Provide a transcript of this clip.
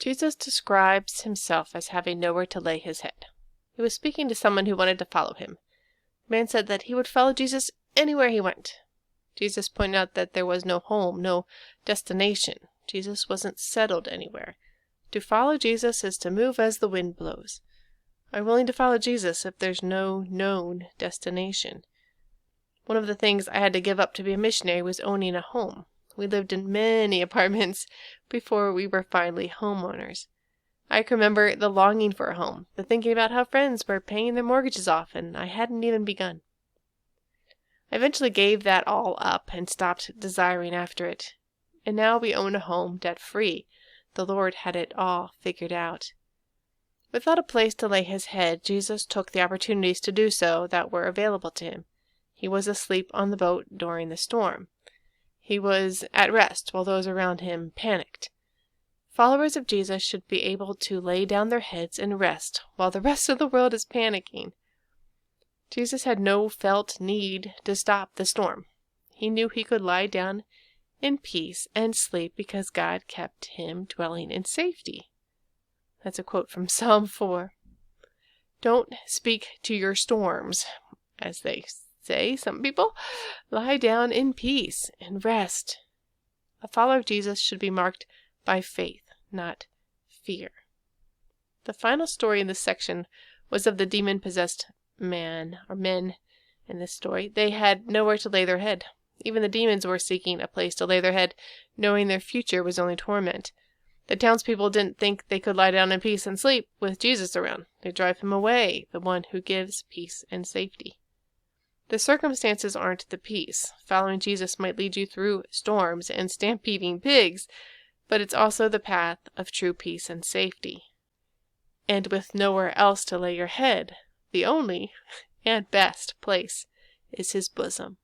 Jesus describes himself as having nowhere to lay his head. He was speaking to someone who wanted to follow him. The man said that he would follow Jesus anywhere he went. Jesus pointed out that there was no home, no destination. Jesus wasn't settled anywhere. To follow Jesus is to move as the wind blows. I'm willing to follow Jesus if there's no known destination. One of the things I had to give up to be a missionary was owning a home. We lived in many apartments before we were finally homeowners. I can remember the longing for a home, the thinking about how friends were paying their mortgages off, and I hadn't even begun. I eventually gave that all up and stopped desiring after it. And now we own a home debt-free. The Lord had it all figured out. Without a place to lay his head, Jesus took the opportunities to do so that were available to him. He was asleep on the boat during the storm. He was at rest while those around him panicked. Followers of Jesus should be able to lay down their heads and rest while the rest of the world is panicking. Jesus had no felt need to stop the storm. He knew he could lie down in peace and sleep because God kept him dwelling in safety. That's a quote from Psalm 4. Don't speak to your storms, as they say, some people. Lie down in peace and rest. A follower of Jesus should be marked by faith, not fear. The final story in this section was of the demon-possessed men in this story. They had nowhere to lay their head. Even the demons were seeking a place to lay their head, knowing their future was only torment. The townspeople didn't think they could lie down in peace and sleep with Jesus around. They drive him away, the one who gives peace and safety. The circumstances aren't the peace. Following Jesus might lead you through storms and stampeding pigs, but it's also the path of true peace and safety. And with nowhere else to lay your head, the only and best place is his bosom.